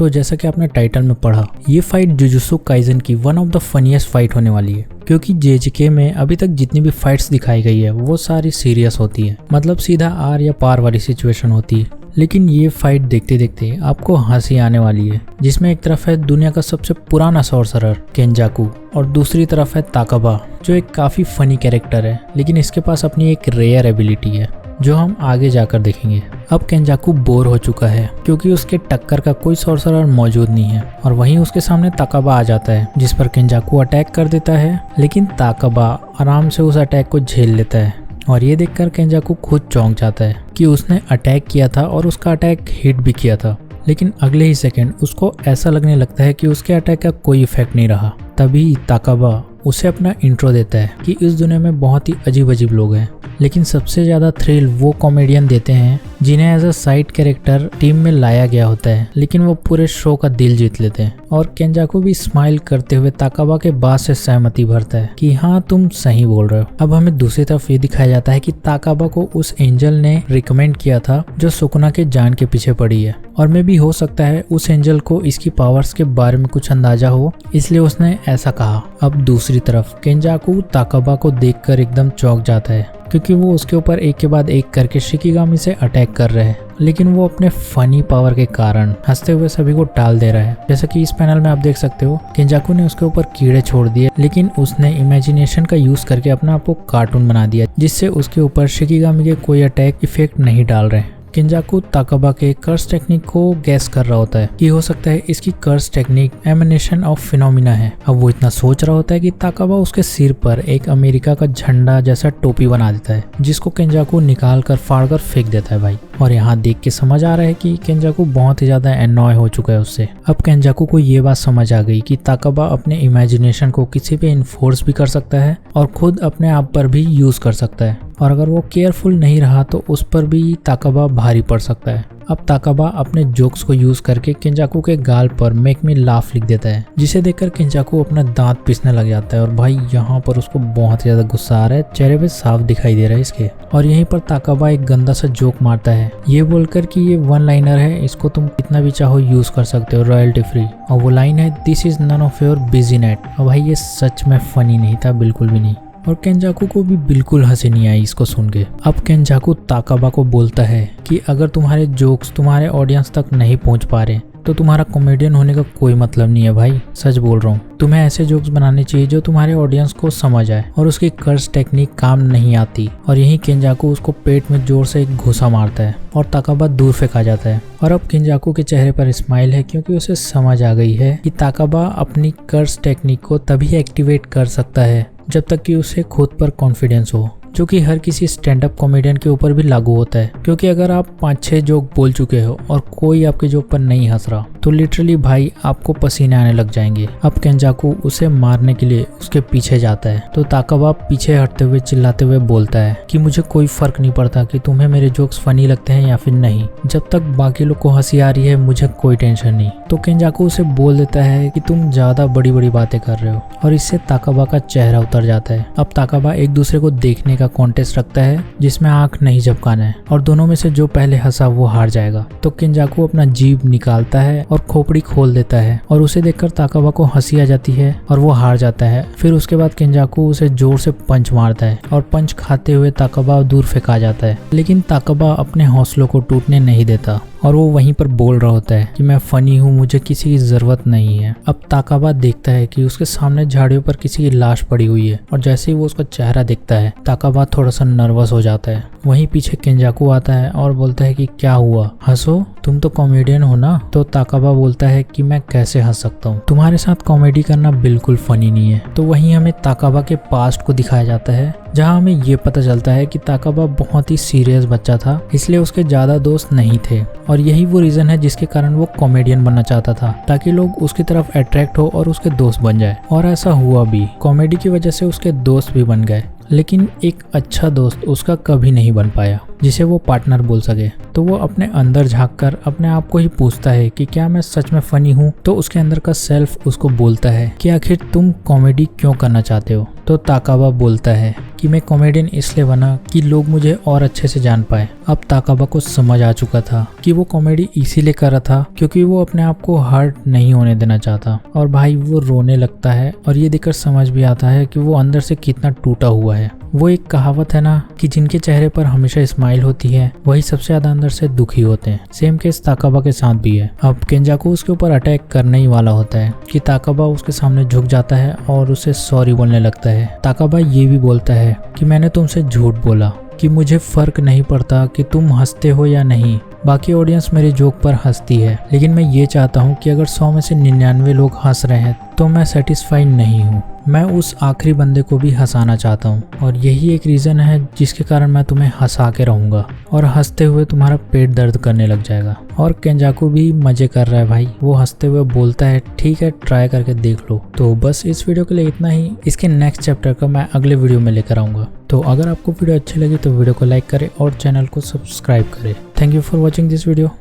तो जैसा कि आपने टाइटल में पढ़ा, ये फाइट जुजुत्सु काइजन की one of the funniest fight होने वाली है, क्योंकि जेजेके में अभी तक जितनी भी फाइट्स दिखाई गई है वो सारी सीरियस होती है, मतलब सीधा आर या पार वाली सिचुएशन होती है। लेकिन ये फाइट देखते देखते आपको हंसी आने वाली है, जिसमें एक तरफ है दुनिया का सबसे पुराना सॉर्सरर केंजाकू और दूसरी तरफ है ताकाबा, जो एक काफी फनी कैरेक्टर है, लेकिन इसके पास अपनी एक रेयर एबिलिटी है जो हम आगे जाकर देखेंगे। अब केंजाकू बोर हो चुका है क्योंकि उसके टक्कर का कोई सॉर्सरर मौजूद नहीं है, और वहीं उसके सामने ताकाबा आ जाता है, जिस पर केंजाकू अटैक कर देता है। लेकिन ताकाबा आराम से उस अटैक को झेल लेता है, और ये देखकर केंजाकू खुद चौंक जाता है कि उसने अटैक किया था और उसका अटैक हिट भी किया था। लेकिन अगले ही सेकंड उसको ऐसा लगने लगता है कि उसके अटैक का कोई इफेक्ट नहीं रहा। तभी ताकाबा उसे अपना इंट्रो देता है कि इस दुनिया में बहुत ही अजीब अजीब लोग हैं, लेकिन सबसे ज़्यादा थ्रिल वो कॉमेडियन देते हैं जिन्हें as a side character team में लाया गया होता है, लेकिन वो पूरे शो का दिल जीत लेते हैं। और केंजाकू भी स्माइल करते हुए ताकाबा के बात से सहमति भरता है कि हाँ तुम सही बोल रहे हो। अब हमें दूसरी तरफ ये दिखाया जाता है कि ताकाबा को उस एंजल ने रिकमेंड किया था जो सुकुना के जान के पीछे पड़ी है, और मे भी हो सकता है उस एंजल को इसकी पावर्स के बारे में कुछ अंदाजा हो, इसलिए उसने ऐसा कहा। अब दूसरी तरफ केंजाकू ताकाबा को देखकर एकदम चौंक जाता है, क्योंकि वो उसके ऊपर एक के बाद एक करके शिकिगामी से अटैक कर रहे हैं, लेकिन वो अपने फनी पावर के कारण हंसते हुए सभी को टाल दे रहा है। जैसा कि इस पैनल में आप देख सकते हो, केंजाकू ने उसके ऊपर कीड़े छोड़ दिए, लेकिन उसने इमेजिनेशन का यूज करके अपने आप को कार्टून बना दिया, जिससे उसके ऊपर शिकिगामी के कोई अटैक इफेक्ट नहीं डाल रहे। केंजाकू ताकाबा के कर्स टेक्निक को गैस कर रहा होता है कि हो सकता है इसकी curse technique ammunition of phenomena है। अब वो इतना सोच रहा होता है कि ताकाबा उसके सिर पर एक अमेरिका का झंडा जैसा टोपी बना देता है, जिसको केंजाकू निकाल कर फाड़ कर फेंक देता है भाई। और यहाँ देख के समझ आ रहा है कि केंजाकू बहुत ही ज्यादा एनॉय हो चुका है उससे। अब केंजाकू को ये बात समझ आ गई कि ताकाबा अपने इमेजिनेशन को किसी पे इन्फोर्स भी कर सकता है और खुद अपने आप पर भी यूज कर सकता है, और अगर वो केयरफुल नहीं रहा तो उस पर भी ताकाबा भारी पड़ सकता है। अब ताकाबा अपने जोक्स को यूज करके केंजाकू के गाल पर मेक मी लाफ लिख देता है, जिसे देखकर केंजाकू अपना दांत पीसने लग जाता है, और भाई यहाँ पर उसको बहुत ज्यादा गुस्सा आ रहा है, चेहरे पे साफ दिखाई दे रहा है इसके। और यहीं पर ताकाबा एक गंदा सा जोक मारता है, ये बोलकर कि ये वन लाइनर है, इसको तुम कितना भी चाहो यूज कर सकते हो रॉयल्टी फ्री। और वो लाइन है, this is none of your business. और भाई ये सच में फनी नहीं था, बिल्कुल भी नहीं, और केंजाकू को भी बिल्कुल हंसी नहीं आई इसको सुन के। अब केंजाकू ताकाबा को बोलता है कि अगर तुम्हारे जोक्स तुम्हारे ऑडियंस तक नहीं पहुंच पा रहे तो तुम्हारा कॉमेडियन होने का कोई मतलब नहीं है भाई, सच बोल रहा हूँ। तुम्हें ऐसे जोक्स बनाने चाहिए जो तुम्हारे ऑडियंस को समझ आए, और उसकी कर्स टेक्निक काम नहीं आती। और यही केंजाकू उसको पेट में जोर से एक घुसा मारता है और ताकाबा दूर फेंका जाता है। और अब केंजाकू के चेहरे पर स्माइल है, क्योंकि उसे समझ आ गई है कि ताकाबा अपनी कर्स टेक्निक को तभी एक्टिवेट कर सकता है जब तक कि उसे खुद पर कॉन्फिडेंस हो, जो कि हर किसी स्टैंड अप कॉमेडियन के ऊपर भी लागू होता है। क्योंकि अगर आप 5-6 जोक बोल चुके हो और कोई आपके जोक पर नहीं हंस रहा तो लिटरली भाई आपको पसीने आने लग जाएंगे। अब केंजाकू उसे मारने के लिए उसके पीछे जाता है, तो ताकाबा पीछे हटते हुए चिल्लाते हुए बोलता है कि मुझे कोई फर्क नहीं पड़ता कि तुम्हें मेरे जोक्स फनी लगते हैं या फिर नहीं, जब तक बाकी लोग को हंसी आ रही है मुझे कोई टेंशन नहीं। तो केंजाकू उसे बोल देता है कि तुम ज्यादा बड़ी बड़ी बातें कर रहे हो, और इससे ताकाबा का चेहरा उतर जाता है। अब ताकाबा एक दूसरे को देखने का कॉन्टेस्ट रखता है जिसमें आंख नहीं झपकाना है, और दोनों में से जो पहले हंसा वो हार जाएगा। तो केंजाकू अपना जीभ निकालता है और खोपड़ी खोल देता है, और उसे देखकर ताकाबा को हंसी आ जाती है और वो हार जाता है। फिर उसके बाद केंजाकू उसे जोर से पंच मारता है, और पंच खाते हुए ताकाबा दूर फेंका जाता है। लेकिन ताकाबा अपने हौसलों को टूटने नहीं देता, और वो वहीं पर बोल रहा होता है कि मैं फनी हूँ, मुझे किसी की जरूरत नहीं है। अब ताकाबा देखता है कि उसके सामने झाड़ियों पर किसी की लाश पड़ी हुई है, और जैसे ही वो उसका चेहरा देखता है ताकाबा थोड़ा सा नर्वस हो जाता है। वहीं पीछे केंजाकू आता है और बोलता है कि क्या हुआ, हंसो, तुम तो कॉमेडियन हो ना। तो ताकाबा बोलता है कि मैं कैसे हंस सकता हूँ, तुम्हारे साथ कॉमेडी करना बिल्कुल फनी नहीं है। तो वहीं हमें ताकाबा के पास्ट को दिखाया जाता है, जहाँ हमें ये पता चलता है कि ताकाबा बहुत ही सीरियस बच्चा था, इसलिए उसके ज्यादा दोस्त नहीं थे, और यही वो रीजन है जिसके कारण वो कॉमेडियन बनना चाहता था, ताकि लोग उसकी तरफ अट्रैक्ट हो और उसके दोस्त बन जाए। और ऐसा हुआ भी, कॉमेडी की वजह से उसके दोस्त भी बन गए, लेकिन एक अच्छा दोस्त उसका कभी नहीं बन पाया। जिसे वो पार्टनर बोल सके। तो वो अपने अंदर झांक कर अपने आप को ही पूछता है कि क्या मैं सच में फनी हूँ। तो उसके अंदर का सेल्फ उसको बोलता है कि आखिर तुम कॉमेडी क्यों करना चाहते हो। तो ताकाबा बोलता है कि मैं कॉमेडियन इसलिए बना कि लोग मुझे और अच्छे से जान पाए। अब ताकाबा को समझ आ चुका था कि वो कॉमेडी इसीलिए कर रहा था क्योंकि वो अपने आप को हर्ट नहीं होने देना चाहता। और भाई वो रोने लगता है और ये देखकर समझ भी आता है कि वो अंदर से कितना टूटा हुआ है। वो एक कहावत है ना कि जिनके चेहरे पर हमेशा स्माइल होती है वही सबसे ज्यादा अंदर से दुखी होते हैं। सेम केस ताकाबा के साथ भी है। अब केंजाकू उसके ऊपर अटैक करने ही वाला होता है कि ताकाबा उसके सामने झुक जाता है और उसे सॉरी बोलने लगता है। ताकाबा ये भी बोलता है कि मैंने तुमसे झूठ बोला कि मुझे फर्क नहीं पड़ता कि तुम हंसते हो या नहीं, बाकी ऑडियंस मेरे जोक पर हंसती है, लेकिन मैं ये चाहता हूँ कि अगर 100 में से 99 लोग हंस रहे हैं तो मैं सेटिस्फाइड नहीं हूँ। मैं उस आखिरी बंदे को भी हंसाना चाहता हूँ और यही एक रीज़न है जिसके कारण मैं तुम्हें हंसा के रहूँगा और हंसते हुए तुम्हारा पेट दर्द करने लग जाएगा। और केंजाकू भी मजे कर रहा है भाई। वो हंसते हुए बोलता है ठीक है ट्राई करके देख लो। तो बस इस वीडियो के लिए इतना ही। इसके नेक्स्ट चैप्टर का मैं अगले वीडियो में लेकर आऊँगा। तो अगर आपको वीडियो अच्छी लगी तो वीडियो को लाइक करें और चैनल को सब्सक्राइब करें। Thank you for watching this video.